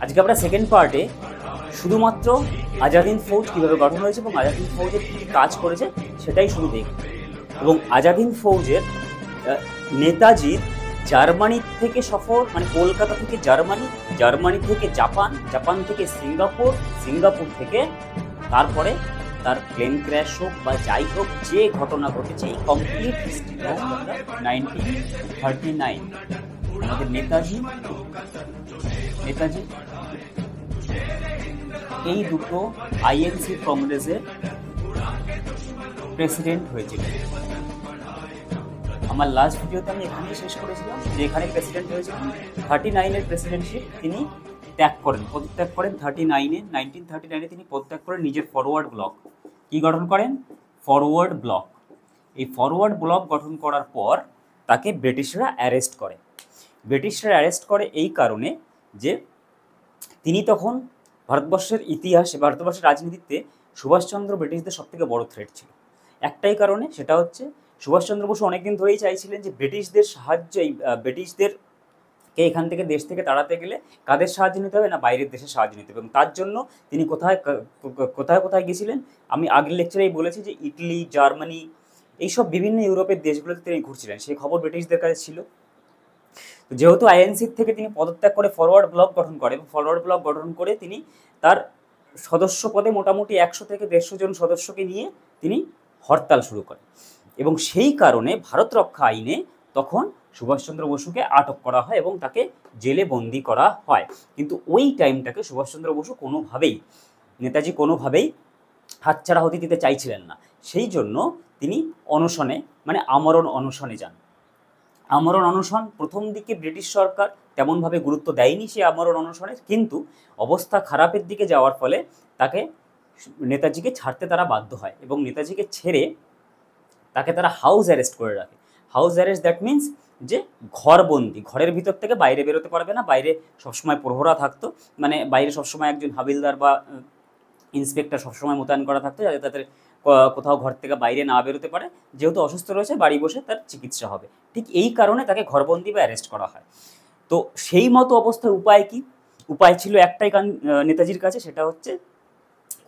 আজকে আমরা সেকেন্ড পার্টে শুধুমাত্র আজাদ হিন্দ ফৌজ কীভাবে গঠন হয়েছে এবং আজাদ হিন্দ ফৌজের কী কী কাজ করেছে সেটাই শুধু দেখব। এবং আজাদ হিন্দ ফৌজের নেতাজির জার্মানি থেকে সফর, মানে কলকাতা থেকে জার্মানি, জার্মানি থেকে জাপান, জাপান থেকে সিঙ্গাপুর, সিঙ্গাপুর থেকে তারপরে তার প্লেন ক্র্যাশ হোক বা যাই হোক, যে ঘটনা ঘটেছে এই কমপ্লিট হিস্ট্রিটা 1939 আমাদের নেতাজি এই দুটো আইএনসি কংগ্রেসের প্রেসিডেন্ট হয়েছিল। আমার লাস্ট ভিডিওতে আমি এখানেই শেষ করেছিলাম যে এখানে প্রেসিডেন্ট হয়েছিলেন। 39-এর প্রেসিডেন্টশিপ তিনি পদত্যাগ করেন 1939-এ তিনি পদত্যাগ করেন, নিজের ফরওয়ার্ড ব্লক কি গঠন করেন? Forward block. এই ফরওয়ার্ড ব্লক গঠন করার পর তাকে ব্রিটিশরা অ্যারেস্ট করে এই কারণে যে তিনি তখন ভারতবর্ষের ইতিহাসে, ভারতবর্ষের রাজনীতিতে সুভাষচন্দ্র ব্রিটিশদের সবথেকে বড় থ্রেট ছিল। একটাই কারণে, সেটা হচ্ছে সুভাষচন্দ্র বসু অনেকদিন ধরেই চাইছিলেন যে ব্রিটিশদের সাহায্য, এই ব্রিটিশদেরকে এখান থেকে দেশ থেকে তাড়াতে গেলে কাদের সাহায্য নিতে হবে না, বাইরের দেশের সাহায্য নিতে হবে। এবং তার জন্য তিনি কোথায় গেছিলেন, আমি আগের লেকচারেই বলেছি যে ইটালি, জার্মানি, এইসব বিভিন্ন ইউরোপের দেশগুলোতে তিনি ঘুরছিলেন, সেই খবর ব্রিটিশদের কাছে ছিল। তো যেহেতু আইএনসি থেকে তিনি পদত্যাগ করে ফরওয়ার্ড ব্লক গঠন করে, এবং ফরওয়ার্ড ব্লক গঠন করে তিনি তার সদস্য পদে মোটামুটি 100 থেকে 150 জন সদস্যকে নিয়ে তিনি হরতাল শুরু করেন। এবং সেই কারণে ভারত রক্ষা আইনে তখন সুভাষচন্দ্র বসুকে আটক করা হয় এবং তাকে জেলে বন্দি করা হয়। কিন্তু ওই টাইমটাকে সুভাষচন্দ্র বসু নেতাজি কোনোভাবেই হাতছাড়া হতে দিতে চাইছিলেন না। সেই জন্য তিনি অনশনে, মানে আমরণ অনশনে যান। আমরণ অনশন প্রথম দিকে ব্রিটিশ সরকার তেমনভাবে গুরুত্ব দেয়নি সেই আমরণ অনশনের, কিন্তু অবস্থা খারাপের দিকে যাওয়ার ফলে নেতাজিকে ছাড়তে তারা বাধ্য হয় এবং নেতাজিকে ছেড়ে তাকে তারা হাউস অ্যারেস্ট করে রাখে। হাউস অ্যারেস্ট দ্যাট মিনস যে ঘরবন্দি, ঘরের ভিতর থেকে বাইরে বেরোতে পারবে না, বাইরে সবসময় প্রহরা থাকতো, মানে বাইরে সবসময় একজন হাবিলদার বা ইন্সপেক্টর সবসময় মোতায়েন করা থাকতো, যাতে তাদের কোথাও ঘর থেকে বাইরে না বেরোতে পারে, যেহেতু অসুস্থ রয়েছে বাড়ি বসে তার চিকিৎসা হবে। ঠিক এই কারণে তাকে ঘরবন্দি বা অ্যারেস্ট করা হয়। তো সেই মতো অবস্থায় উপায় ছিল একটাই নেতাজির কাছে, সেটা হচ্ছে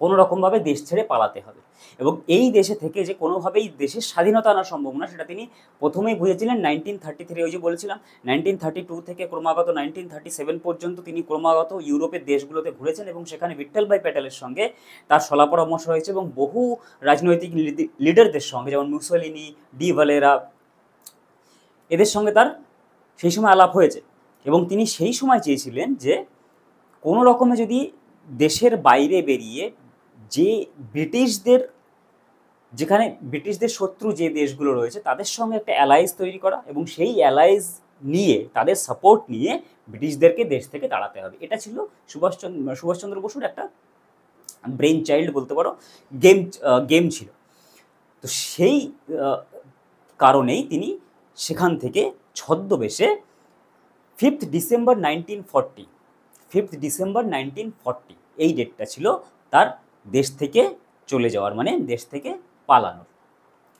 কোনো রকমভাবে দেশ ছেড়ে পালাতে হবে। এবং এই দেশে থেকে যে কোনোভাবেই দেশের স্বাধীনতা আনা সম্ভব না, সেটা তিনি প্রথমেই বুঝেছিলেন 1933। ওই যে বলেছিলাম 1932 থেকে ক্রমাগত 1937 পর্যন্ত তিনি ক্রমাগত ইউরোপের দেশগুলোতে ঘুরেছেন এবং সেখানে ভিট্ঠলভাই প্যাটেলের সঙ্গে তার সলা পরামর্শ হয়েছে এবং বহু রাজনৈতিক লিডারদের সঙ্গে, যেমন মুসোলিনি, ডি ভালেরা, এদের সঙ্গে তার সেই সময় আলাপ হয়েছে। এবং তিনি সেই সময় চেয়েছিলেন যে কোনো রকমে যদি দেশের বাইরে বেরিয়ে যে যেখানে ব্রিটিশদের শত্রু যে দেশগুলো রয়েছে তাদের সঙ্গে একটা অ্যালায়েন্স তৈরি করা এবং সেই অ্যালায়েন্স নিয়ে, তাদের সাপোর্ট নিয়ে ব্রিটিশদেরকে দেশ থেকে তাড়াতে হবে। এটা ছিল সুভাষচন্দ্র বসুর একটা ব্রেন চাইল্ড বলতে পারো, গেম ছিল। তো সেই কারণেই তিনি সেখান থেকে ছদ্মবেশে 5th ডিসেম্বর 1940 এই ডেটটা ছিল তার দেশ থেকে চলে যাওয়ার, মানে দেশ থেকে পালানোর।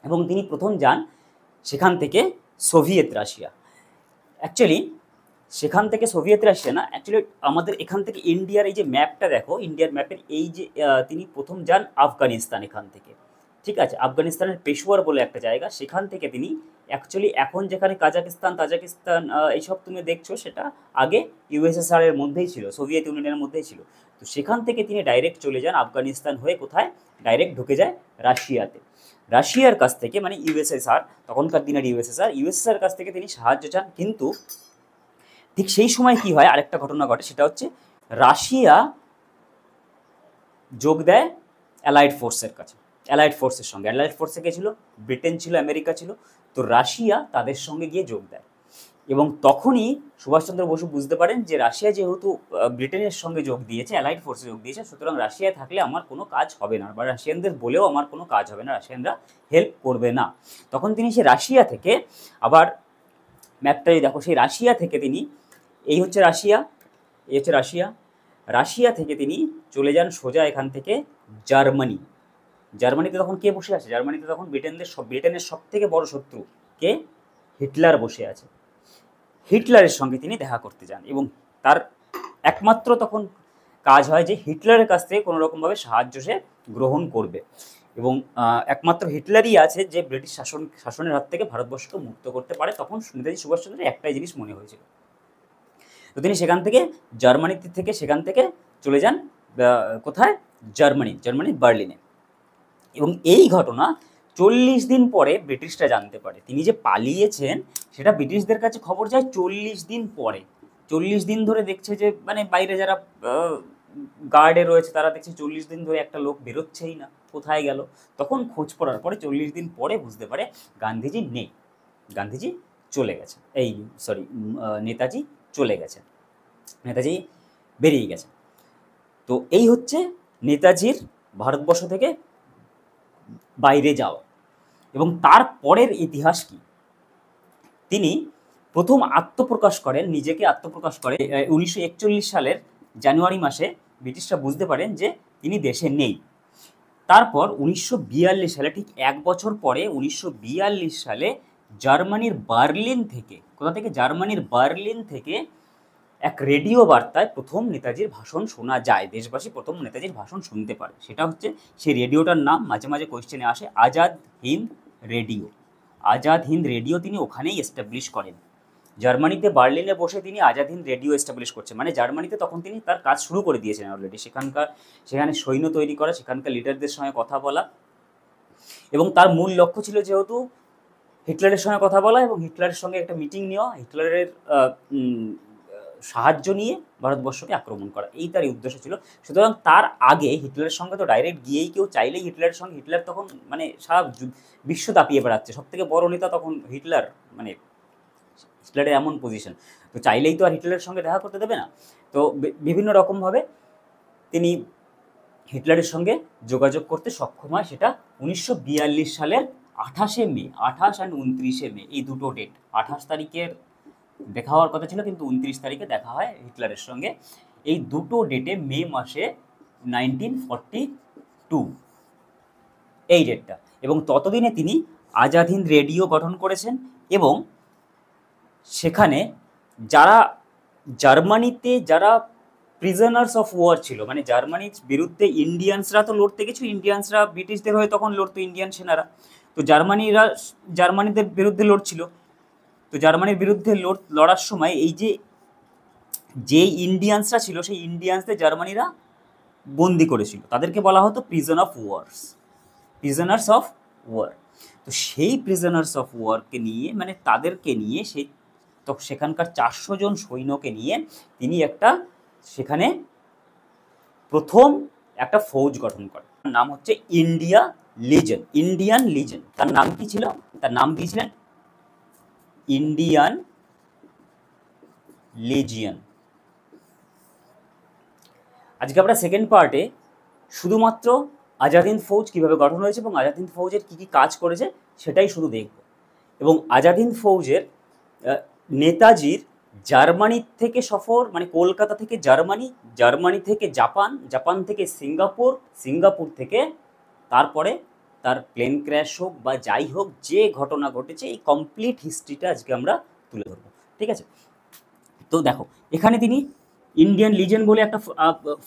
এবং তিনি প্রথম যান সেখান থেকে সোভিয়েত রাশিয়া। অ্যাকচুয়ালি সেখান থেকে সোভিয়েত রাশিয়া না, অ্যাকচুয়ালি আমাদের এখান থেকে ইন্ডিয়ার এই যে ম্যাপটা দেখো, ইন্ডিয়ার ম্যাপের এই যে তিনি প্রথম যান আফগানিস্তান, এখান থেকে, ঠিক আছে, আফগানিস্তানের পেশোয়ার বলে একটা জায়গা, সেখান থেকে তিনি অ্যাকচুয়ালি এখন যেখানে তাজাকিস্তান এইসব তুমি দেখছো, সেটা আগে ইউএসএসআর এর মধ্যেই ছিল, সোভিয়েত ইউনিয়নের মধ্যেই ছিল। তো সেখান থেকে তিনি ডাইরেক্ট চলে যান আফগানিস্তান হয়ে, কোথায় ডাইরেক্ট ঢুকে যায় রাশিয়াতে। রাশিয়ার কাছ থেকে, মানে ইউএসএসআর, তখনকার দিনের ইউএসএসআর কাছ থেকে তিনি সাহায্য চান। কিন্তু ঠিক সেই সময় কি হয়, আরেকটা ঘটনা ঘটে, সেটা হচ্ছে রাশিয়া যোগ দেয় অ্যালাইড ফোর্সের সঙ্গে। অ্যালাইড ফোর্সে কে ছিল? ব্রিটেন ছিল, আমেরিকা ছিল। তো রাশিয়া তাদের সঙ্গে গিয়ে যোগ দেয় এবং তখনই সুভাষচন্দ্র বসু বুঝতে পারেন যে রাশিয়া যেহেতু ব্রিটেনের সঙ্গে যোগ দিয়েছে, অ্যালাইড ফোর্সে যোগ দিয়েছে, সুতরাং রাশিয়ায় থাকলে আমার কোনো কাজ হবে না, বা রাশিয়ানদের বলেও আমার কোনো কাজ হবে না, রাশিয়ানরা হেল্প করবে না। তখন তিনি সেই রাশিয়া থেকে, আবার ম্যাপটাই দেখো, সেই রাশিয়া থেকে তিনি, এই হচ্ছে রাশিয়া থেকে তিনি চলে যান সোজা এখান থেকে জার্মানিতে তখন কে বসে আছে? জার্মানিতে তখন ব্রিটেনের সব থেকে বড় শত্রু কে? হিটলার বসে আছে। হিটলারের সঙ্গে তিনি দেখা করতে যান এবং তার একমাত্র তখন কাজ হয় যে হিটলারের কাছ থেকে কোনো রকমভাবে সাহায্য সে গ্রহণ করবে এবং একমাত্র হিটলারই আছে যে ব্রিটিশ শাসনের হাত থেকে ভারতবর্ষকে মুক্ত করতে পারে। তখন নেতাজি সুভাষচন্দ্রের একটাই জিনিস মনে হয়েছিল। তো তিনি সেখান থেকে চলে যান কোথায়? জার্মানির বার্লিনে। এবং এই ঘটনা 40 দিন পরে ব্রিটিশরা জানতে পারে। তিনি যে পালিয়েছেন সেটা ব্রিটিশদের কাছে খবর যায় 40 দিন পরে। 40 দিন ধরে দেখছে যে মানে বাইরে যারা গার্ডে রয়েছে তারা দেখছে 40 দিন ধরে একটা লোক বেরোচ্ছেই না, কোথায় গেল? তখন খোঁজ করার পরে 40 দিন পরে বুঝতে পারে গান্ধীজি নেই, গান্ধীজি চলে গেছে, নেতাজি চলে গেছে, নেতাজি বেরিয়ে গেছে। তো এই হচ্ছে নেতাজির ভারতবর্ষ থেকে বাইরে যাওয়া। এবং তার পরের ইতিহাস কি? তিনি প্রথম নিজেকে আত্মপ্রকাশ করে 1941 সালের জানুয়ারি মাসে। ব্রিটিশরা বুঝতে পারেন যে তিনি দেশে নেই। তারপর 1942 সালে, ঠিক এক বছর পরে 1942 সালে জার্মানির বার্লিন থেকে, কোথা থেকে? জার্মানির বার্লিন থেকে এক রেডিও বার্তায় প্রথম নেতাজির ভাষণ শোনা যায়। দেশবাসী প্রথম নেতাজির ভাষণ শুনতে পারে। সেটা হচ্ছে, সেই রেডিওটার নাম মাঝে মাঝে কোয়েশ্চেনে আসে, আজাদ হিন্দ রেডিও। আজাদ হিন্দ রেডিও তিনি ওখানেই এস্টাবলিশ করেন। জার্মানিতে বার্লিনে বসে তিনি আজাদ হিন্দ রেডিও এস্টাবলিশ করছেন। মানে জার্মানিতে তখন তিনি তার কাজ শুরু করে দিয়েছেন অলরেডি। সেখানে সৈন্য তৈরি করা, সেখানকার লিডারদের সঙ্গে কথা বলা, এবং তার মূল লক্ষ্য ছিল যেহেতু হিটলারের সঙ্গে কথা বলা এবং হিটলারের সঙ্গে একটা মিটিং নেওয়া, হিটলারের সাহায্য নিয়ে ভারতবর্ষকে আক্রমণ করা, এই তার উদ্দেশ্য ছিল। সুতরাং তার আগে হিটলারের সঙ্গে তো ডাইরেক্ট গিয়েই কেউ চাইলেই হিটলার তখন মানে সারা বিশ্ব দাপিয়ে বেড়াচ্ছে, সব থেকে বড় নেতা তখন হিটলার, মানে হিটলারের এমন পজিশন, তো চাইলেই তো আর হিটলারের সঙ্গে দেখা করতে দেবে না। তো বিভিন্ন রকমভাবে তিনি হিটলারের সঙ্গে যোগাযোগ করতে সক্ষম হয়। সেটা 1942 সালের 28 মে, 28 আর 29 মে, এই দুটো ডেট। 28 তারিখের দেখা হওয়ার কথা ছিল, কিন্তু 29 তারিখে দেখা হয় হিটলারের সঙ্গে। এই দুটো ডেটে মে মাসে 1942 এই ডেটটা। এবং ততদিনে তিনি আজাদ হিন্দ রেডিও গঠন করেছেন এবং সেখানে জার্মানিতে যারা প্রিজনার্স অফ ওয়ার ছিল, মানে জার্মানির বিরুদ্ধে ইন্ডিয়ানসরা তো লড়তে গেছিল, ইন্ডিয়ানসরা ব্রিটিশদের হয়ে তখন লড়তো, ইন্ডিয়ান সেনারা। তো জার্মানিদের বিরুদ্ধে লড়ছিল। তো জার্মানির বিরুদ্ধে লড়ার সময় এই যে ইন্ডিয়ানসরা ছিল, সেই ইন্ডিয়ানসদের জার্মানিরা বন্দি করেছিল, তাদেরকে বলা হতো প্রিজনার্স অফ ওয়ার। তো সেই প্রিজনার্স অফ ওয়ারকে নিয়ে, মানে তাদেরকে নিয়ে, সেখানকার 400 জন সৈন্যকে নিয়ে তিনি সেখানে প্রথম একটা ফৌজ গঠন করেন। তার নাম হচ্ছে ইন্ডিয়ান লিজেন। তার নাম কি ছিল? তার নাম দিয়েছিলেন ইন্ডিয়ান লেজিয়ন। আজকে আমরা সেকেন্ড পার্টে শুধুমাত্র আজাদ হিন্দ ফৌজ কীভাবে গঠন হয়েছে এবং আজাদ হিন্দ ফৌজের কী কী কাজ করেছে সেটাই শুধু দেখব। এবং আজাদ হিন্দ ফৌজের নেতাজির জার্মানি থেকে সফর, মানে কলকাতা থেকে জার্মানি থেকে জাপান থেকে সিঙ্গাপুর থেকে তারপরে তার প্লেন ক্র্যাশ হোক বা যাই হোক, যে ঘটনা ঘটেছে, এই কমপ্লিট হিস্ট্রিটা আজকে আমরা তুলে ধরবো। ঠিক আছে? তো দেখো, এখানে তিনি ইন্ডিয়ান লিজেন বলে একটা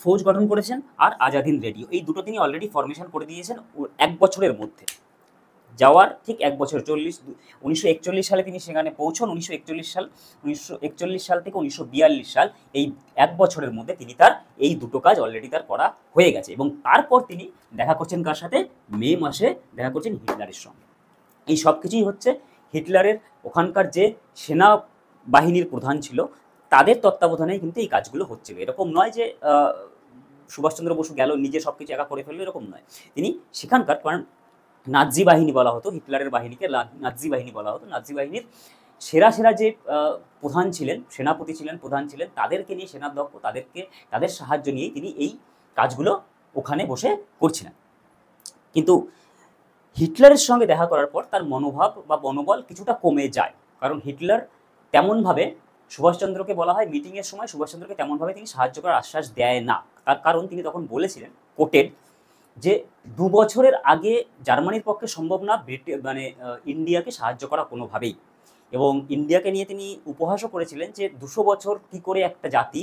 ফৌজ গঠন করেছেন, আর আজাদ হিন্দ রেডিও, এই দুটো তিনি অলরেডি ফরমেশন করে দিয়েছেন এক বছরের মধ্যে। যাওয়ার ঠিক এক বছর, 1941 সালে তিনি সেখানে পৌঁছন। 1941 সাল থেকে 1942 সাল, এই এক বছরের মধ্যে তিনি তার এই দুটো কাজ অলরেডি তার করা হয়ে গেছে। এবং তারপর তিনি দেখা করছেন কার সাথে? মে মাসে দেখা করছেন হিটলারের সঙ্গে। এই সব কিছুই হচ্ছে হিটলারের ওখানকার যে সেনা বাহিনীর প্রধান ছিল তাদের তত্ত্বাবধানেই কিন্তু এই কাজগুলো হচ্ছিল। এরকম নয় যে সুভাষচন্দ্র বসু গেল নিজে সব কিছু একা করে ফেললো, এরকম নয়। তিনি সেখানকার, কারণ নাৎজি বাহিনী বলা হতো, হিটলারের বাহিনীকে নাৎজি বাহিনী বলা হতো। নাৎজি বাহিনীর সেরা যে প্রধান ছিলেন, সেনাপতি ছিলেন, প্রধান ছিলেন, তাদেরকে নিয়ে, সেনাধ্যক্ষ, তাদের সাহায্য নিয়েই তিনি এই কাজগুলো ওখানে বসে করছিলেন। কিন্তু হিটলারের সঙ্গে দেখা করার পর তার মনোভাব বা মনোবল কিছুটা কমে যায়। কারণ হিটলার তেমনভাবে সুভাষচন্দ্রকে, বলা হয় মিটিংয়ের সময় সুভাষচন্দ্রকে তেমনভাবে তিনি সাহায্য করার আশ্বাস দেয় না। তার কারণ তিনি তখন বলেছিলেন, কোটেড, যে 2 বছরের আগে জার্মানির পক্ষে সম্ভব না মানে ইন্ডিয়াকে সাহায্য করা কোনোভাবেই, এবং ইন্ডিয়াকে নিয়ে তিনি উপহাসও করেছিলেন যে 200 বছর কি করে একটা জাতি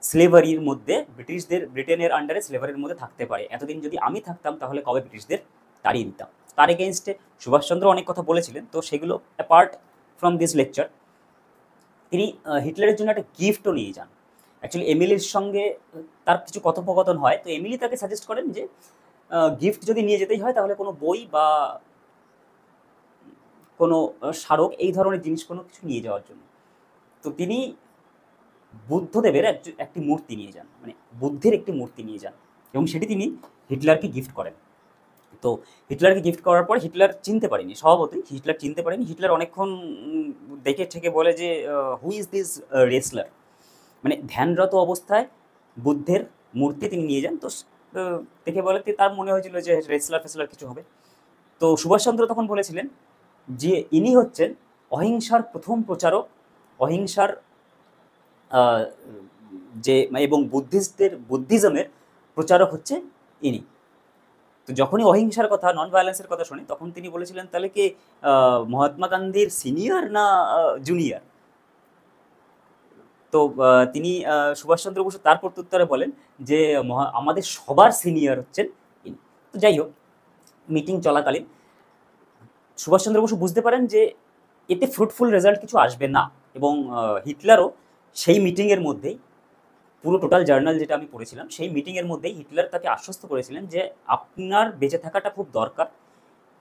স্লেভারির মধ্যে ব্রিটেনের আন্ডারে স্লেভারির মধ্যে থাকতে পারে, এতদিন যদি আমি থাকতাম তাহলে কবে ব্রিটিশদের তাড়িয়ে দিতাম। তার এগেনস্টে সুভাষচন্দ্র অনেক কথা বলেছিলেন। তো সেগুলো অ্যাপার্ট ফ্রম দিস লেকচার, তিনি হিটলারের জন্য একটা গিফটও নিয়ে যান। অ্যাকচুয়ালি এমিলির সঙ্গে তার কিছু কথোপকথন হয়, তো এমিলি তাকে সাজেস্ট করেন যে গিফট যদি নিয়ে যেতেই হয় তাহলে কোনো বই বা কোনো স্মারক এই ধরনের জিনিস কোনো কিছু নিয়ে যাওয়ার জন্য। তো তিনি বুদ্ধদেবের একটি মূর্তি নিয়ে যান, মানে বুদ্ধের একটি মূর্তি নিয়ে যান, এবং সেটি তিনি হিটলারকে গিফট করেন। তো হিটলারকে গিফট করার পরে হিটলার চিনতে পারেনি, স্বভাবতই হিটলার চিনতে পারেনি। হিটলার অনেকক্ষণ দেখে ঠেকে বলে যে হু ইজ দিস রেসলার, মানে ধ্যানরত অবস্থায় বুদ্ধের মূর্তি তিনি নিয়ে যান। তো দেখে বলে তার মনে হয়েছিল যে রেসলার ফেসলার কিছু হবে। তো সুভাষচন্দ্র তখন বলেছিলেন যে ইনি হচ্ছেন অহিংসার প্রথম প্রচারক, অহিংসার যে এবং বুদ্ধিজমের প্রচারক হচ্ছে ইনি। তো যখনই অহিংসার কথা, নন ভায়োলেন্সের কথা শুনি, তখন তিনি বলেছিলেন তাহলে কি মহাত্মা গান্ধীর সিনিয়র না জুনিয়র? তো তিনি সুভাষচন্দ্র বসু তার প্রত্যুত্তরে বলেন যে আমাদের সবার সিনিয়র হচ্ছেন ইনি। তো যাই হোক, মিটিং চলাকালীন সুভাষচন্দ্র বসু বুঝতে পারেন যে এতে ফ্রুটফুল রেজাল্ট কিছু আসবে না, এবং হিটলারও সেই মিটিংয়ের মধ্যেই, পুরো টোটাল জার্নাল যেটা আমি পড়েছিলাম সেই মিটিংয়ের মধ্যেই হিটলার তাকে আশ্বস্ত করেছিলেন যে আপনার বেঁচে থাকাটা খুব দরকার,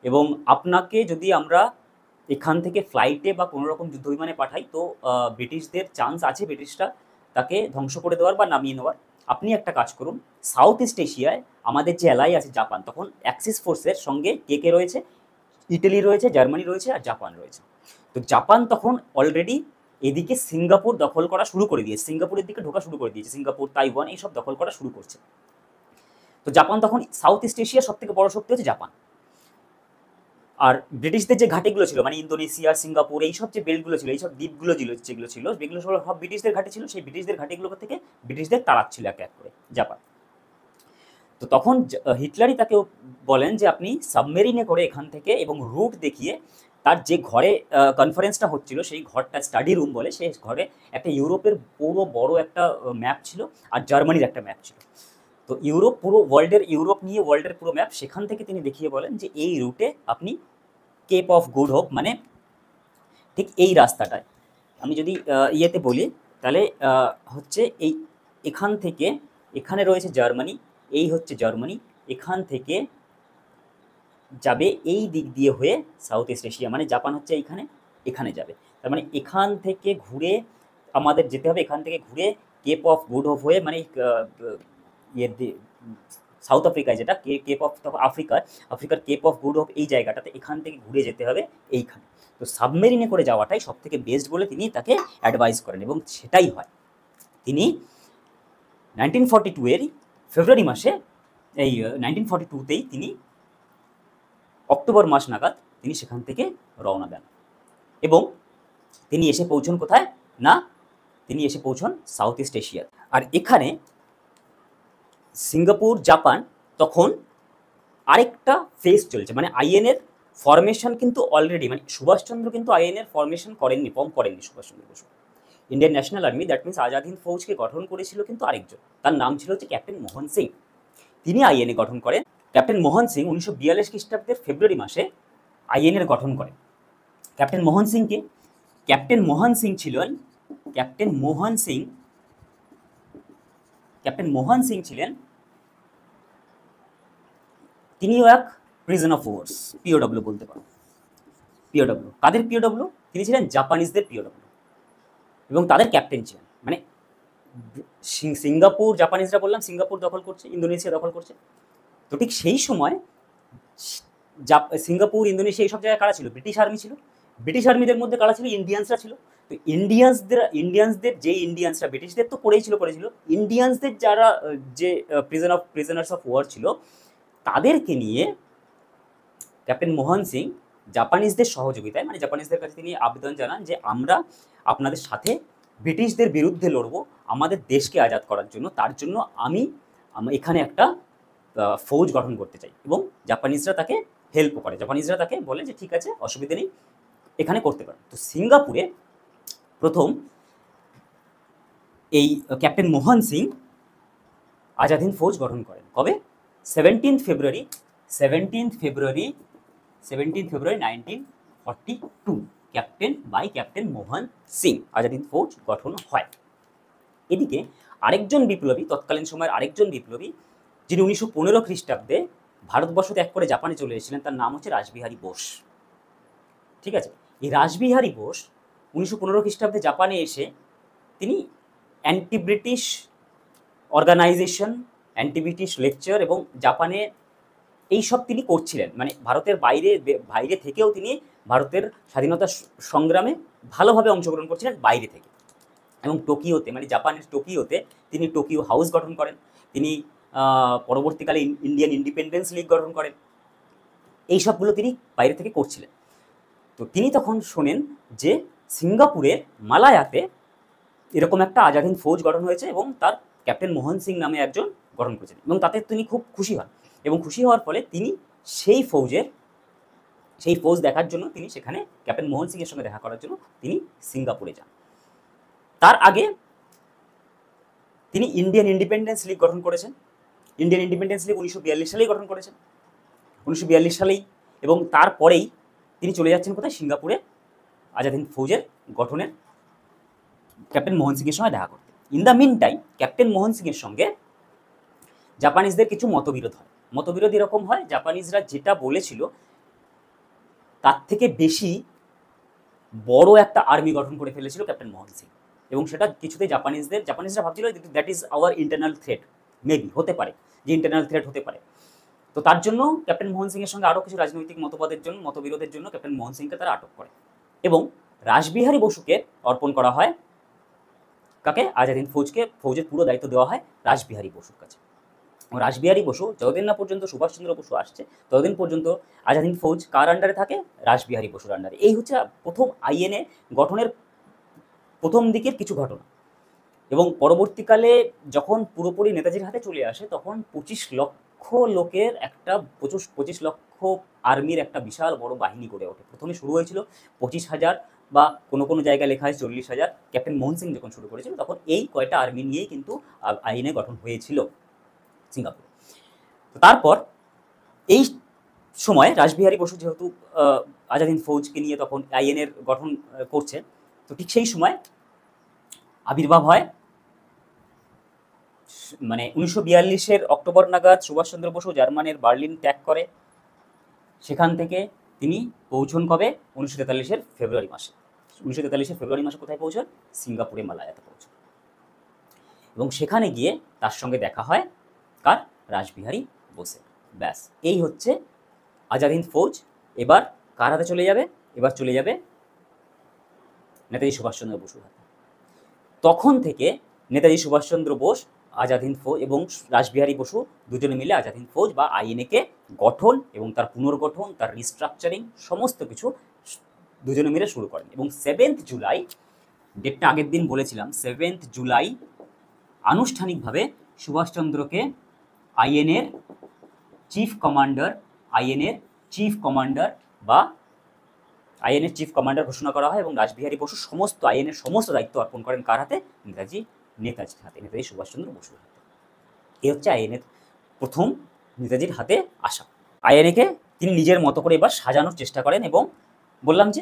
এবং আপনাকে যদি আমরা এখান থেকে ফ্লাইটে বা কোনো রকম যুদ্ধ বিমানে পাঠাই তো ব্রিটিশদের চান্স আছে ব্রিটিশরা তাকে ধ্বংস করে দেওয়ার বা নামিয়ে নেওয়ার। আপনি একটা কাজ করুন, সাউথ ইস্ট এশিয়ায় আমাদের যে অ্যালাই আছে জাপান, তখন অ্যাক্সিস ফোর্সের সঙ্গে কে কে রয়েছে, ইটালি রয়েছে, জার্মানি রয়েছে, আর জাপান রয়েছে। তো জাপান তখন অলরেডি এদিকে সিঙ্গাপুর দখল করা শুরু করে দিয়েছে, সিঙ্গাপুরের দিকে ঢোকা শুরু করে দিয়েছে, সিঙ্গাপুর, তাইওয়ান এইসব দখল করা শুরু করছে। তো জাপান তখন সাউথ ইস্ট এশিয়ার সব থেকে বড় শক্তি হচ্ছে জাপান। আর ব্রিটিশদের যে ঘাটিগুলো ছিল, মানে ইন্দোনেশিয়া, সিঙ্গাপুর, এইসব যে বেল্টগুলো ছিল, এইসব দ্বীপগুলো যেগুলো ছিল সব ব্রিটিশদের ঘাটি ছিল। সেই ব্রিটিশদের ঘাটিগুলো থেকে ব্রিটিশদের তাড়াচ্ছিল এক এক করে জাপান। তো তখন হিটলারই তাকে বলেন যে আপনি সাবমেরিনে করে এখান থেকে, এবং রুট দেখিয়ে, তার যে ঘরে কনফারেন্সটা হচ্ছিল সেই ঘরটা স্টাডি রুম বলে, সেই ঘরে একটা ইউরোপের পুরো বড় একটা ম্যাপ ছিল, আর জার্মানির একটা ম্যাপ ছিল। তো পুরো ইউরোপ নিয়ে ওয়ার্ল্ডের পুরো ম্যাপ, সেখান থেকে তিনি দেখিয়ে বলেন যে এই রুটে আপনি কেপ অফ গুড হোপ, মানে ঠিক এই রাস্তাটায়, আমি যদি ইয়েতে বলি তাহলে হচ্ছে এখান থেকে এখানে রয়েছে জার্মানি, এই হচ্ছে জার্মানি, এখান থেকে যাবে এই দিক দিয়ে হয়ে সাউথ ইস্ট এশিয়া, মানে জাপান হচ্ছে এইখানে, এখানে যাবে। তার মানে এখান থেকে ঘুরে আমাদের যেতে হবে, এখান থেকে ঘুরে কেপ অফ গুড হোপ হয়ে, মানে ইয়ের সাউথ আফ্রিকায় যেটা কেপ অফ আফ্রিকার কেপ অফ গুড হোপ এই জায়গাটাতে, এখান থেকে ঘুরে যেতে হবে এইখানে। তো সাবমেরিনে করে যাওয়াটাই সব থেকে বেস্ট বলে তিনি তাকে অ্যাডভাইস করেন, এবং সেটাই হয়। তিনি 1942 এর ফেব্রুয়ারি মাসে, এই 1942তেই তিনি অক্টোবর মাস নাগাদ তিনি সেখান থেকে রওনা দেন, এবং তিনি এসে পৌঁছন কোথায় না, তিনি এসে পৌঁছন সাউথ ইস্ট এশিয়ার। আর এখানে সিঙ্গাপুর, জাপান তখন আরেকটা ফেজ চলছে, মানে আইএনএর ফরমেশন কিন্তু অলরেডি, মানে সুভাষচন্দ্র কিন্তু আইএনএর ফরমেশন ফর্ম করেননি Subhash Chandra Basu. Indian national army, that means Azad Hind ফৌজকে গঠন করেছিল কিন্তু আরেকজন, তার নাম ছিল হচ্ছে ক্যাপ্টেন মোহন সিং। তিনি আইএনএ গঠন করেন। ক্যাপ্টেন মোহন সিং 1942 খ্রিস্টাব্দের ফেব্রুয়ারি মাসে আইএনএর গঠন করেন। ক্যাপ্টেন মোহন সিংকে, ক্যাপ্টেন মোহন সিং ছিলেন, তিনিও এক প্রিজন অফ ওয়ার্স, পিওডব্লিউ বলতে পারো। পিওডব্লিউ কাদের পিওডব্লিউ? তিনি ছিলেন জাপানিজদের পিওডব্লিউ, এবং তাদের ক্যাপ্টেন ছিলেন। মানে সিঙ্গাপুর, জাপানিজরা বললাম সিঙ্গাপুর দখল করছে, ইন্দোনেশিয়া দখল করছে। তো ঠিক সেই সময় সিঙ্গাপুর, ইন্দোনেশিয়া এইসব জায়গায় কারা ছিল? ব্রিটিশ আর্মি ছিল। ব্রিটিশ আর্মিদের মধ্যে কারা ছিল? ইন্ডিয়ানসরা ছিল। তো ইন্ডিয়ানসরা ব্রিটিশদের তো করেছিল, ইন্ডিয়ানসদের যারা যে প্রিজনার্স অফ ওয়ার ছিল, তাদেরকে নিয়ে ক্যাপ্টেন মোহন সিং জাপানিজদের সহযোগিতায়, মানে জাপানিজদের কাছে তিনি আবেদন জানান যে আমরা আপনাদের সাথে ব্রিটিশদের বিরুদ্ধে লড়বো আমাদের দেশকে আজাদ করার জন্য। তার জন্য আমি এখানে একটা ফৌজ গঠন করতে চাই, এবং জাপানিজরা তাকে হেল্প করে। জাপানিজরা তাকে বলে যে ঠিক আছে, অসুবিধা নেই, এখানে করতে পারেন। তো সিঙ্গাপুরে প্রথম এই ক্যাপ্টেন মোহন সিং আজাদ হিন্দ ফৌজ গঠন করেন। কবে? 17 ফেব্রুয়ারি 1942 ক্যাপ্টেন মোহন সিং আজাদ হিন্দ ফৌজ গঠন হয়। এদিকে আরেকজন বিপ্লবী, তৎকালীন সময়ের আরেকজন বিপ্লবী, যিনি 1915 খ্রিস্টাব্দে ভারতবর্ষ ত্যাগ করে জাপানে চলে এসেছিলেন, তার নাম হচ্ছে রাসবিহারী বোস। ঠিক আছে, এই রাসবিহারী বোস 1915 খ্রিস্টাব্দে জাপানে এসে তিনি anti British organisation, anti British lecture এবং জাপানে এইসব তিনি করছিলেন। মানে ভারতের বাইরে থেকেও তিনি ভারতের স্বাধীনতা সংগ্রামে ভালোভাবে অংশগ্রহণ করছিলেন বাইরে থেকে। এবং টোকিওতে, মানে জাপানের টোকিওতে তিনি টোকিও হাউস গঠন করেন। তিনি পরবর্তীকালে ইন্ডিয়ান ইন্ডিপেন্ডেন্স লীগ গঠন করেন। এই সবগুলো তিনি বাইরে থেকে করছিলেন। তো তিনি তখন শোনেন যে সিঙ্গাপুরের মালায়াতে এরকম একটা আজাদ হিন্দ ফৌজ গঠন হয়েছে এবং তার ক্যাপ্টেন মোহন সিং নামে একজন গঠন করেছেন, এবং তাতে তিনি খুব খুশি হন। এবং খুশি হওয়ার ফলে তিনি সেই ফৌজ দেখার জন্য তিনি সেখানে ক্যাপ্টেন মোহন সিংয়ের সঙ্গে দেখা করার জন্য তিনি সিঙ্গাপুরে যান। তার আগে তিনি ইন্ডিয়ান ইন্ডিপেন্ডেন্স লীগ গঠন করেছেন। ইন্ডিয়ান ইন্ডিপেন্ডেন্স লীগ 1942 সালেই গঠন করেছেন, 1942 সালেই। এবং তারপরেই তিনি চলে যাচ্ছেন কোথায়? সিঙ্গাপুরে আজাদ হিন্দ ফৌজের গঠনের ক্যাপ্টেন মোহন সিংয়ের সঙ্গে দেখা করতে। In the meantime captain Mohan সিংয়ের সঙ্গে জাপানিজদের কিছু মতবিরোধ হয়। মতবিরোধ এরকম হয়, জাপানিজরা যেটা বলেছিল তার থেকে বেশি বড় একটা আর্মি গঠন করে ফেলেছিল ক্যাপ্টেন মোহন সিং, এবং সেটা কিছুতেই জাপানিজরা ভাবছিল that is our internal threat, maybe হতে পারে যে ইন্টারনাল থ্রেট হতে পারে। তো তার জন্য ক্যাপ্টেন মোহন সিংয়ের সঙ্গে আরও কিছু রাজনৈতিক মতবিরোধের জন্য ক্যাপ্টেন মোহন সিংকে তারা আটক করে, এবং রাসবিহারী বসুকে অর্পণ করা হয়। কাকে? আজাদ হিন্দ ফৌজের পুরো দায়িত্ব দেওয়া হয় রাসবিহারী বসুর কাছে। রাসবিহারী বসু যতদিন না পর্যন্ত সুভাষচন্দ্র বসু আসছে ততদিন পর্যন্ত আজাদ হিন্দ ফৌজ কার আন্ডারে থাকে? রাসবিহারী বসুর আন্ডারে। এই হচ্ছে প্রথম আইএনএ গঠনের প্রথম দিকের কিছু ঘটনা। এবং পরবর্তীকালে যখন পুরোপুরি নেতাজির হাতে চলে আসে তখন 25 লক্ষ লোকের একটা 25 লক্ষ আর্মির একটা বিশাল বড় বাহিনী গড়ে ওঠে। প্রথমে শুরু হয়েছিল 25,000 বা কোনো জায়গায় লেখা হয় 40,000। ক্যাপ্টেন মোহন সিং যখন শুরু করেছিল তখন এই কয়টা আর্মি নিয়েই কিন্তু আইএনএ গঠন হয়েছিল সিঙ্গাপুরে। তারপর এই সময় রাসবিহারী বসু যেহেতু আজাদ হিন্দ ফৌজকে নিয়ে তখন আইএনএর গঠন করছে, তো ঠিক সেই সময় আবির্ভাব হয়, মানে 1942-এর অক্টোবর নাগাদ সুভাষচন্দ্র বসু জার্মানির বার্লিন ত্যাগ করে। সেখান থেকে তিনি পৌঁছন কবে? 1943-এর ফেব্রুয়ারি মাসে। 1943-এর ফেব্রুয়ারি মাসে কোথায় পৌঁছন? সিঙ্গাপুরে, মালায়াতে পৌঁছন। এবং সেখানে গিয়ে তার সঙ্গে দেখা হয় কার? রাসবিহারী বোসের। ব্যাস, এই হচ্ছে আজাদ হিন্দ ফৌজ। এবার কার হাতে চলে যাবে? এবার চলে যাবে নেতাজি সুভাষচন্দ্র বসুর হাতে। তখন থেকে নেতাজি সুভাষচন্দ্র বোস, আজাদ হিন্দ ফৌজ এবং রাসবিহারী বসু দুজনে মিলে আজাদ হিন্দ ফৌজ বা আইএনএকে গঠন এবং তার পুনর্গঠন, তার রিস্ট্রাকচারিং সমস্ত কিছু দুজনে মিলে শুরু করেন। এবং 7 জুলাই, ডেটটা আগের দিন বলেছিলাম, 7 জুলাই আনুষ্ঠানিকভাবে সুভাষচন্দ্রকে আইএনএর চিফ কমান্ডার ঘোষণা করা হয় এবং রাসবিহারী বসু আইএনএর সমস্ত দায়িত্ব অর্পণ করেন কার হাতে? নেতাজির হাতে, নেতাজি সুভাষচন্দ্র বসুর হাতে। এই হচ্ছে আইএনএর প্রথম নেতাজির হাতে আসা। আইএনএকে তিনি নিজের মতো করে এবার সাজানোর চেষ্টা করেন, এবং বললাম যে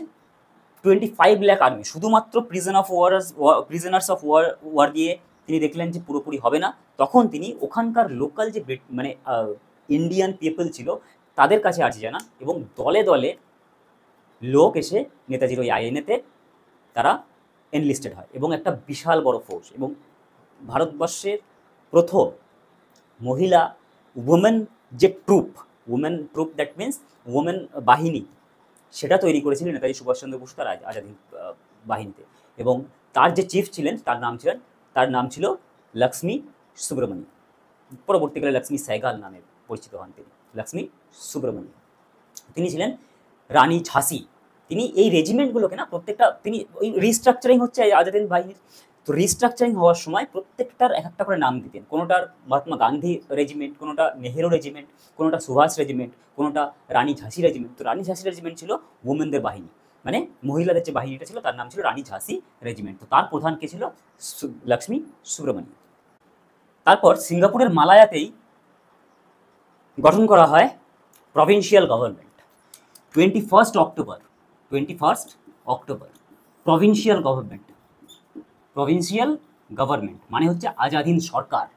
25 লাখ আর্মি, শুধুমাত্র প্রিজনার্স অফ ওয়ার দিয়ে তিনি দেখলেন যে পুরোপুরি হবে না। তখন তিনি ওখানকার লোকাল যে মানে ইন্ডিয়ান পিপল ছিল তাদের কাছে আর্জি জানান, এবং দলে দলে লোক এসে নেতাজির ওই আইএনএতে তারা এনলিস্টেড হয় এবং একটা বিশাল বড় ফোর্স, এবং ভারতবর্ষের প্রথম মহিলা উমেন দ্যাট মিনস ওমেন বাহিনী, সেটা তৈরি করেছিলেন নেতাজি সুভাষচন্দ্র বসু তার আজাদ হিন্দ বাহিনীতে। এবং তার যে চিফ ছিলেন তার নাম ছিল লক্ষ্মী সুব্রমণিয়াম। পরবর্তীকালে লক্ষ্মী সাইগাল নামে পরিচিত হন তিনি। লক্ষ্মী সুব্রমণিয়াম তিনি ছিলেন রানী ঝাঁসি। তিনি এই রেজিমেন্টগুলোকে না প্রত্যেকটা তিনি ওই রিস্ট্রাকচারিং হচ্ছে আজাদ হিন্দ বাহিনীর, তো রিস্ট্রাকচারিং হওয়ার সময় প্রত্যেকটার এক একটা করে নাম দিতেন, কোনোটার মহাত্মা গান্ধী রেজিমেন্ট, কোনোটা নেহেরু রেজিমেন্ট, কোনোটা সুভাষ রেজিমেন্ট, কোনোটা রানী ঝাঁসি রেজিমেন্ট। তো রানী ঝাঁসি রেজিমেন্ট ছিল ওমেনদের বাহিনী, মানে মহিলাদের যে বাহিনীটা ছিল তার নাম ছিল রানী ঝাঁসি রেজিমেন্ট। তো তার প্রধান কে ছিল? লক্ষ্মী সুব্রমণিয়াম। তারপর সিঙ্গাপুরের মালায়াতেই গঠন করা হয় provincial government. 21 October provincial government. Provincial government মানে হচ্ছে আজাদ হিন্দ সরকার,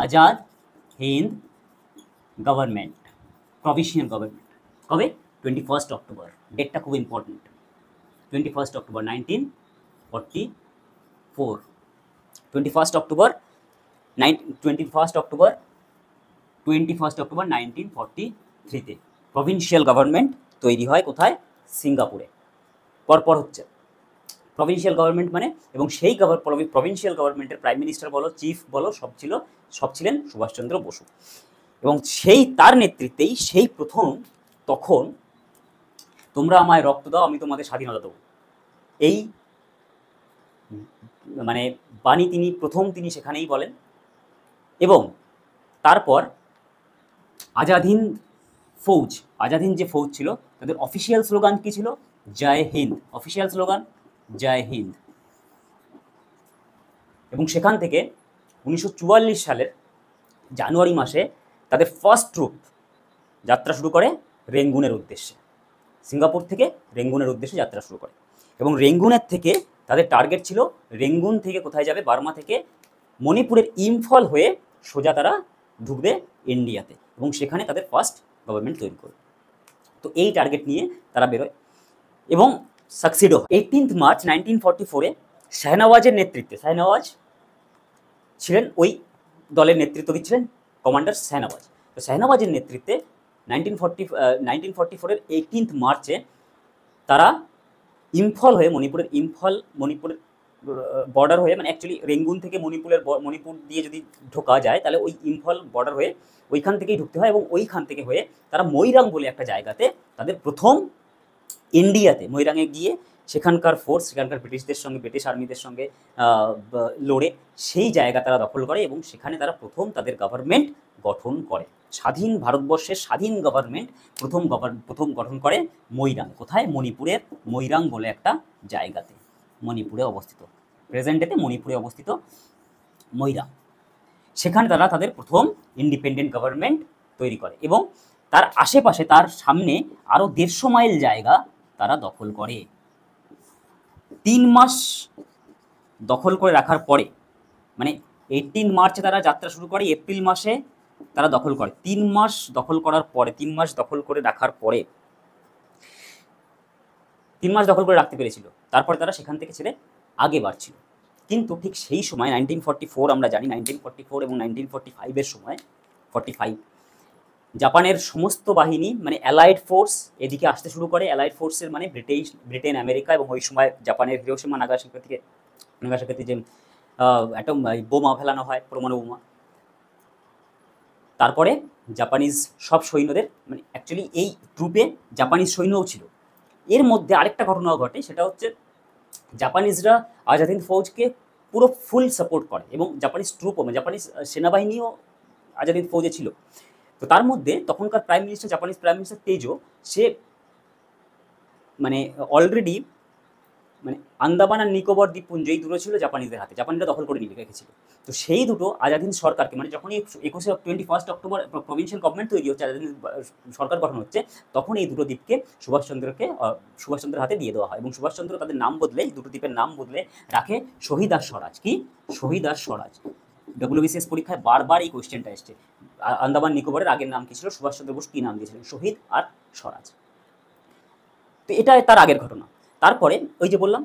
Azad Hind government, provincial government. কবে? 21 অক্টোবর। ডেটটা খুব ইম্পর্টেন্ট। 21 অক্টোবর 1944। 21 অক্টোবর 1943-তে প্রভিন্সিয়াল গভর্নমেন্ট তৈরি হয়। কোথায়? সিঙ্গাপুরে। পরপর হচ্ছে প্রভিন্সিয়াল গভর্নমেন্ট মানে, এবং সেই প্রভিন্সিয়াল গভর্নমেন্টের প্রাইম মিনিস্টার বলো, চিফ বলো, সব ছিলেন সুভাষচন্দ্র বসু। এবং সেই তার নেতৃত্বেই সেই প্রথম, তখন তোমরা আমায় রক্ত দাও আমি তোমাদের স্বাধীনতা দেবো, এই মানে বাণী তিনি সেখানেই বলেন। এবং তারপর আজাদ হিন্দ যে ফৌজ ছিল তাদের অফিসিয়াল স্লোগান কি ছিল? জয় হিন্দ। অফিসিয়াল স্লোগান জয় হিন্দ। এবং সেখান থেকে 1944 সালের জানুয়ারি মাসে তাদের ফার্স্ট ট্রুপ যাত্রা শুরু করে রেঙ্গুনের উদ্দেশ্যে। সিঙ্গাপুর থেকে রেঙ্গুনের উদ্দেশ্যে যাত্রা শুরু করে। এবং রেঙ্গুনের থেকে তাদের টার্গেট ছিল, রেঙ্গুন থেকে কোথায় যাবে? বার্মা থেকে মণিপুরের ইম্ফল হয়ে সোজা তারা ঢুকবে ইন্ডিয়াতে, এবং সেখানে তাদের ফার্স্ট গভর্নমেন্ট তৈরি করবে। তো এই টার্গেট নিয়ে তারা বেরোয় এবং সাকসিডও। 18 মার্চ 1944-এ শাহনওয়াজের নেতৃত্বে, শাহনওয়াজ ছিলেন ওই দলের নেতৃত্ব দিচ্ছিলেন কমান্ডার শাহনওয়াজ। তো শাহনওয়াজের নেতৃত্বে 1944-এর 18 মার্চে তারা ইম্ফল হয়ে মণিপুরের বর্ডার হয়ে, মানে অ্যাকচুয়ালি রেঙ্গুন থেকে মণিপুর দিয়ে যদি ঢোকা যায় তাহলে ওই ইম্ফল বর্ডার হয়ে ওইখান থেকেই ঢুকতে হয়, এবং ওইখান থেকে হয়ে তারা মৈরাং বলে একটা জায়গাতে তাদের প্রথম ইন্ডিয়াতে মৈরাঙে গিয়ে সেখানকার ফোর্স, সেখানকার ব্রিটিশ আর্মিদের সঙ্গে লড়ে সেই জায়গা তারা দখল করে, এবং সেখানে তারা প্রথম তাদের গভর্নমেন্ট গঠন করে। স্বাধীন ভারতবর্ষের স্বাধীন গভর্নমেন্ট প্রথম গঠন করে মৈরাং। কোথায়? মণিপুরের মৈরাং বলে একটা জায়গাতে, মণিপুরে অবস্থিত, প্রেজেন্টেতে মণিপুরে অবস্থিত মৈরাং। সেখানে তারা তাদের প্রথম ইন্ডিপেন্ডেন্ট গভর্নমেন্ট তৈরি করে, এবং তার আশেপাশে, তার সামনে আরও 150 মাইল জায়গা তারা দখল করে। 3 মাস দখল করে রাখার পরে, মানে 18 মার্চে তারা যাত্রা শুরু করে, এপ্রিল মাসে তারা দখল করে। 3 মাস দখল করার পরে, 3 মাস দখল করে রাখার পরে, 3 মাস দখল করে রাখতে পেরেছিল। তারপরে তারা সেখান থেকে ছেড়ে আগে বাড়ছিল। কিন্তু ঠিক সেই সময় 1944, আমরা জানি 1944 এবং 1945-এর সময়, 45 জাপানের সমস্ত বাহিনী, মানে অ্যালাইড ফোর্স এদিকে আসতে শুরু করে। অ্যালাইড ফোর্সের মানে ব্রিটেন, আমেরিকা, এবং ওই সময় জাপানের হিরোশিমা নাগাসাকিতে যে অ্যাটম বোমা ফেলানো হয়, পরমাণু বোমা। তারপরে জাপানিজ সব সৈন্যদের, মানে অ্যাকচুয়ালি এই ট্রুপে জাপানিজ সৈন্যও ছিল। এর মধ্যে আরেকটা ঘটনাও ঘটে, সেটা হচ্ছে জাপানিজরা আজাদ হিন্দ ফৌজকে পুরো ফুল সাপোর্ট করে, এবং জাপানিজ ট্রুপও, মানে জাপানিজ সেনাবাহিনীও আজাদ হিন্দ ফৌজে ছিল। তো তার মধ্যে তখনকার জাপানিজ প্রাইম মিনিস্টার তেজো, সে মানে অলরেডি মানে আন্দামান আর নিকোবর দ্বীপপুঞ্জ, এই দুটো ছিল জাপানিজদের হাতে, জাপানিরা দখল করে নিয়ে রেখেছিল। তো সেই দুটো আজাদ হিন্দ সরকারকে, মানে যখনই 21 অক্টোবর প্রভিন্সিয়াল গভর্নমেন্ট তৈরি হচ্ছে, আজাদ হিন্দ সরকার গঠন হচ্ছে, তখন এই দুটো দ্বীপকে সুভাষচন্দ্রের হাতে দিয়ে দেওয়া হয়, এবং সুভাষচন্দ্র তাদের নাম বদলে, দুটো দ্বীপের নাম বদলে রাখে শহীদ আর স্বরাজ। কি? শহীদ আর স্বরাজ। WBCS পরীক্ষায় বারবার এই কোয়েশ্চেনটা এসছে। আন্দামান নিকোবরের আগের নাম কি ছিল? সুভাষচন্দ্র বোস কী নাম দিয়েছিলেন? শহীদ আর স্বরাজ। তো এটা তার আগের ঘটনা। তারপরে ওই যে বললাম,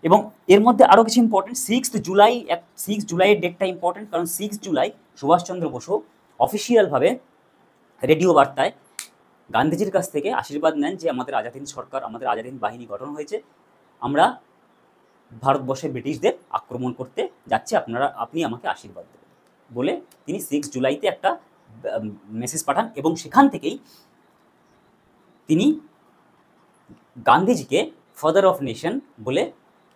এবং এর মধ্যে আরও কিছু ইম্পর্টেন্ট, 6 জুলাইয়ের ডেটটা ইম্পর্টেন্ট, কারণ 6 জুলাই সুভাষচন্দ্র বসু অফিসিয়ালভাবে রেডিও বার্তায় গান্ধীজির কাছ থেকে আশীর্বাদ নেন যে আমাদের আজাদ হিন্দ সরকার, আমাদের আজাদ হিন্দ বাহিনী গঠন হয়েছে, আমরা ভারতবর্ষের ব্রিটিশদের আক্রমণ করতে যাচ্ছি, আপনি আমাকে আশীর্বাদ দেবেন বলে তিনি 6 জুলাইতে একটা মেসেজ পাঠান, এবং সেখান থেকেই তিনি গান্ধীজিকে ফাদার অফ নেশন বলে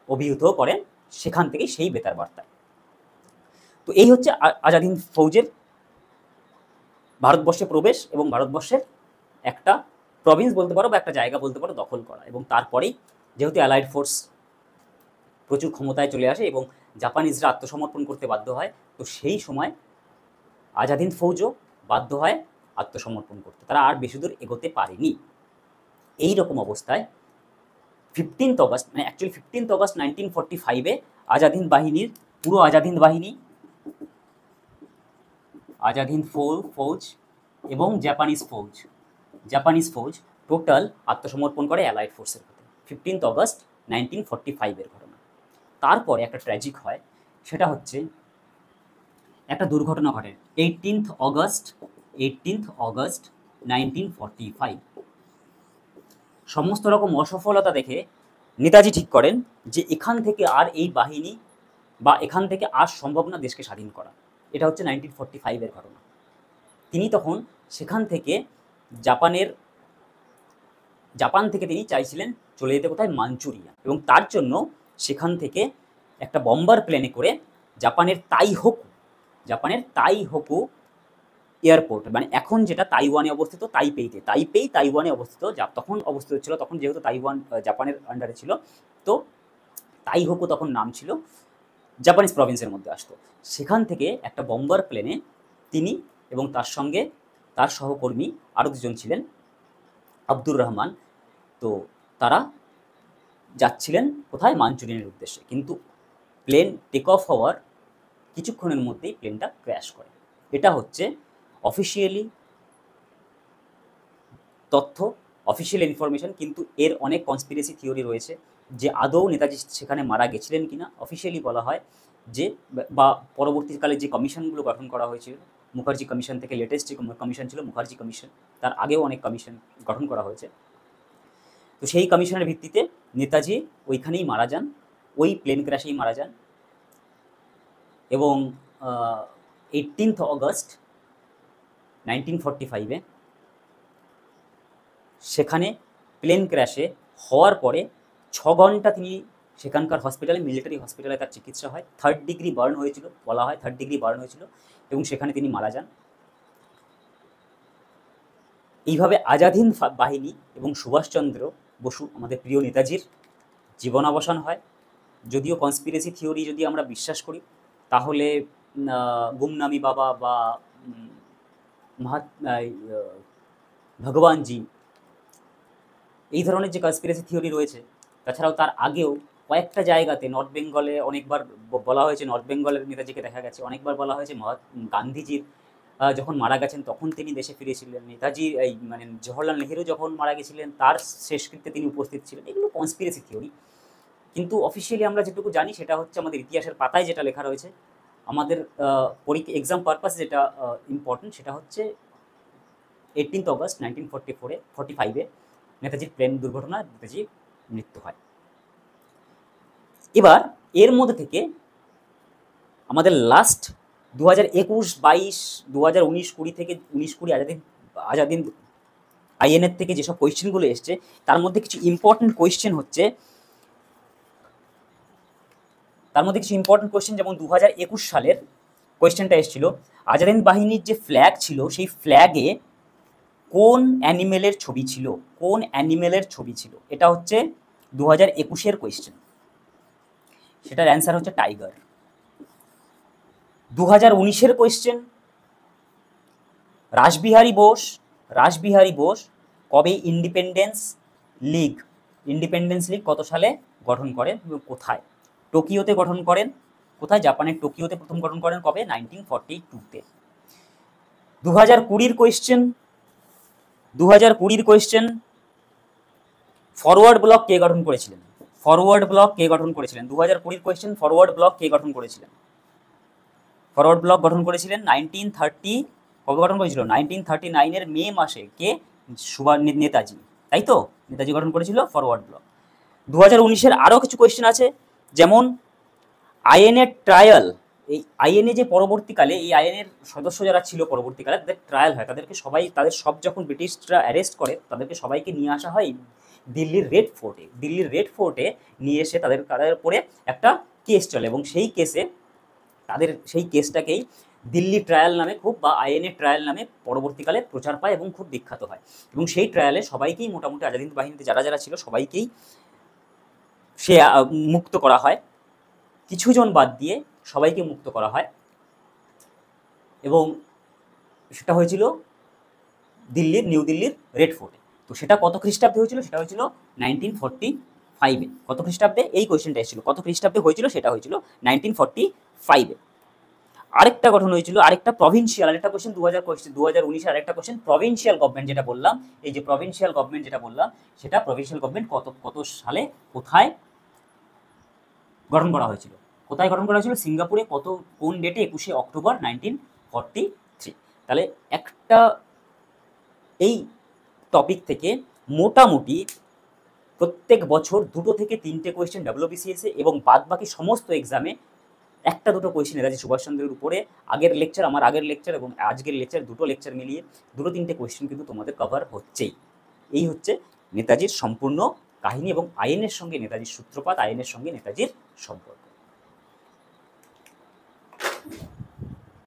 অভিহিত করেন সেখান থেকেই সেই বেতার বার্তা। তো এই হচ্ছে আজাদ হিন্দ ফৌজের ভারতবর্ষে প্রবেশ এবং ভারতবর্ষের একটা প্রভিন্স বলতে পারো বা একটা জায়গা বলতে পারো দখল করা, এবং তারপরেই যেহেতু অ্যালাইড ফোর্স প্রচুর ক্ষমতায় চলে আসে এবং জাপানিজরা আত্মসমর্পণ করতে বাধ্য হয়, তো সেই সময় আজাদ হিন্দ ফৌজও বাধ্য হয় আত্মসমর্পণ করতে, তারা আর বেশি দূর এগোতে পারেনি। এই রকম অবস্থায় 15th অগস্ট, মানে অ্যাকচুয়ালি 15th অগস্ট 1945-এ আজাদ হিন্দ বাহিনীর পুরো আজাদ হিন্দ বাহিনী, আজাদ হিন্দ ফৌজ এবং জাপানিজ ফৌজ টোটাল আত্মসমর্পণ করে অ্যালাইড ফোর্সের হাতে 15th অগস্ট 1945-এর ঘটনা। তারপরে একটা ট্র্যাজিক হয়, সেটা হচ্ছে একটা দুর্ঘটনা ঘটে 18th অগস্ট 1945। সমস্ত রকম অসফলতা দেখে নেতাজি ঠিক করেন যে এখান থেকে আর এই বাহিনী বা এখান থেকে আর সম্ভব না দেশকে স্বাধীন করা। এটা হচ্ছে 1945-এর ঘটনা। তিনি তখন সেখান থেকে জাপান থেকে তিনি চাইছিলেন চলে যেতে কোথায়, মাঞ্চুরিয়া, এবং তার জন্য সেখান থেকে একটা বম্বার প্লেনে করে জাপানের তাইহোকু এয়ারপোর্ট, মানে এখন যেটা তাইওয়ানে অবস্থিত, তাইওয়ানে অবস্থিত, তখন অবস্থিত ছিল, তখন যেহেতু তাইওয়ান জাপানের আন্ডারে ছিল, তো তাইহোকু তখন নাম ছিল, জাপানিজ প্রভিন্সের মধ্যে আসতো। সেখান থেকে একটা বম্বার প্লেনে তিনি এবং তার সঙ্গে তার সহকর্মী আরও দুজন ছিলেন, আব্দুর রহমান, তো তারা যাচ্ছিলেন কোথায়, মাঞ্চুরিয়ানের উদ্দেশ্যে। কিন্তু প্লেন টেক অফ হওয়ার কিছুক্ষণের মধ্যেই প্লেনটা ক্র্যাশ করে। এটা হচ্ছে অফিসিয়ালি তথ্য, অফিসিয়াল ইনফরমেশন, কিন্তু এর অনেক কনস্পিরেসি থিওরি রয়েছে যে আদৌ নেতাজি সেখানে মারা গেছিলেন কিনা। অফিসিয়ালি বলা হয় যে, বা পরবর্তীকালে যে কমিশনগুলো গঠন করা হয়েছিল, মুখার্জি কমিশন থেকে লেটেস্ট যে কমিশন ছিল মুখার্জি কমিশন, তার আগেও অনেক কমিশন গঠন করা হয়েছে, তো সেই কমিশনের ভিত্তিতে নেতাজি ওইখানেই মারা যান, ওই প্লেন ক্র্যাশেই মারা যান। এবং 18th অগস্ট 1945-এ সেখানে প্লেন ক্র্যাশে হওয়ার পরে 6 ঘন্টা তিনি সেখানকার হসপিটালে, মিলিটারি হসপিটালে তার চিকিৎসা হয়। 3rd ডিগ্রি বার্ন হয়েছিল, বলা হয় 3rd ডিগ্রি বার্ন হয়েছিল, এবং সেখানে তিনি মারা যান। এইভাবে আজাদ হিন্দ বাহিনী এবং সুভাষচন্দ্র বসু, আমাদের প্রিয় নেতাজির জীবনাবসান হয়। যদিও কনস্পিরেসি থিওরি যদি আমরা বিশ্বাস করি, তাহলে গুমনামি বাবা বা ভগবানজি, এই ধরনের যে কনস্পিরেসি থিওরি রয়েছে, তাছাড়াও তার আগেও কয়েকটা জায়গাতে নর্থ বেঙ্গলে অনেকবার বলা হয়েছে, নর্থ বেঙ্গলের নেতাজিকে দেখা গেছে, অনেকবার বলা হয়েছে গান্ধীজির যখন মারা গেছেন তখন তিনি দেশে ফিরেছিলেন, নেতাজি মানে জওহরলাল নেহেরু যখন মারা গেছিলেন তার শেষকৃত্যে তিনি উপস্থিত ছিলেন। এগুলো কনস্পিরেসি থিওরি, কিন্তু অফিসিয়ালি আমরা যেটুকু জানি সেটা হচ্ছে আমাদের ইতিহাসের পাতায় যেটা লেখা রয়েছে, আমাদের পরীক্ষা এক্সাম পারপাস যেটা ইম্পর্টেন্ট, সেটা হচ্ছে 18th অগস্ট 1945-এ নেতাজির প্লেন দুর্ঘটনায় নেতাজির মৃত্যু হয়। এবার এর মধ্যে থেকে আমাদের লাস্ট 2021, 22, 2019, 20 থেকে 19-20 আজাদ হিন্দ আইএনএর থেকে যেসব কোয়েশ্চেনগুলো এসছে, তার মধ্যে কিছু ইম্পর্টেন্ট কোয়েশ্চেন হচ্ছে, যেমন 2021 সালের কোয়েশ্চেনটা এসেছিল, আজাদ হিন্দ বাহিনীর যে ফ্ল্যাগ ছিল সেই ফ্ল্যাগে কোন অ্যানিমেলের ছবি ছিল, এটা হচ্ছে 2021-এর কোয়েশ্চেন। সেটার অ্যান্সার হচ্ছে টাইগার। 2019-এর কোয়েশ্চেন, রাসবিহারী বোস কবে ইন্ডিপেন্ডেন্স লিগ কত সালে গঠন করেন এবং কোথায়? টোকিওতে গঠন করেন। কোথায়? জাপানের টোকিওতে প্রথম গঠন করেন। কবে? 1942-তে। 2020-এর কোয়েশ্চেন, ফরওয়ার্ড ব্লক কে গঠন করেছিলেন? 2020-এর কোয়েশ্চেন, ফরওয়ার্ড ব্লক কে গঠন করেছিলেন? ফরওয়ার্ড ব্লক গঠন করেছিলেন 1930। কবে গঠন করেছিল? 1939-এর মে মাসে। কে? নেতাজি, তাই তো? নেতাজি গঠন করেছিল ফরওয়ার্ড ব্লক। 2019-এর আরও কিছু কোয়েশ্চেন আছে, যেমন আইএনএ ট্রায়াল। এই আইএনএ যে পরবর্তীকালে, এই আইএনএর সদস্য যারা ছিল পরবর্তীকালে, তাদের ট্রায়াল হয়, তাদের সব যখন ব্রিটিশরা অ্যারেস্ট করে, তাদেরকে সবাইকে নিয়ে আসা হয় দিল্লির রেড ফোর্টে নিয়ে এসে তাদের উপরে একটা কেস চলে এবং সেই কেসে তাদের সেই কেসটাকেই দিল্লি ট্রায়াল নামে খুব বা আইএনএ ট্রায়াল নামে পরবর্তীকালে প্রচার পায় এবং খুব বিখ্যাত হয়। এবং সেই ট্রায়ালে সবাইকেই মোটামুটি আজাদ হিন্দ বাহিনীতে যারা যারা ছিল সবাইকেই সে মুক্ত করা হয়, কিছুজন বাদ দিয়ে সবাইকে মুক্ত করা হয়। এবং সেটা হয়েছিল নিউ দিল্লির রেড ফোর্টে। তো সেটা কত খ্রিস্টাব্দে হয়েছিল? সেটা হয়েছিল 1945-এ। কত খ্রিস্টাব্দে? এই কোয়েশ্চেনটা এসেছিল, কত খ্রিস্টাব্দে হয়েছিল? সেটা হয়েছিল 1945-এ। আরেকটা গঠন হয়েছিল, আরেকটা প্রভিন্সিয়াল, আরেকটা কোয়েশ্চেন 2019-এর আরেকটা কোয়েশ্চেন, প্রভিন্সিয়াল গভর্নমেন্ট যেটা বললাম, এই যে প্রভিন্সিয়াল গভর্নমেন্ট যেটা বললাম, সেটা প্রভিন্সিয়াল গভর্নমেন্ট কত সালে কোথায় গঠন করা হয়েছিল? কোথায় গঠন করা হয়েছিল? সিঙ্গাপুরে। কোন ডেটে? 21শে অক্টোবর 1943। তাহলে একটা এই টপিক থেকে মোটামুটি প্রত্যেক বছর 2 থেকে 3টে কোয়েশ্চেন WBCS এবং বাদ বাকি সমস্ত এক্সামে 1-2 কোয়েশ্চেন নেতাজি সুভাষচন্দ্রের উপরে। আমার আগের লেকচার এবং আজকের লেকচার, 2টো লেকচার মিলিয়ে 2-3টে কোয়েশ্চেন কিন্তু তোমাদের কভার হচ্ছেই। এই হচ্ছে নেতাজির সম্পূর্ণ কাহিনী এবং আইএনের সঙ্গে নেতাজির সূত্রপাত, আইএনের সঙ্গে নেতাজির সম্পর্ক।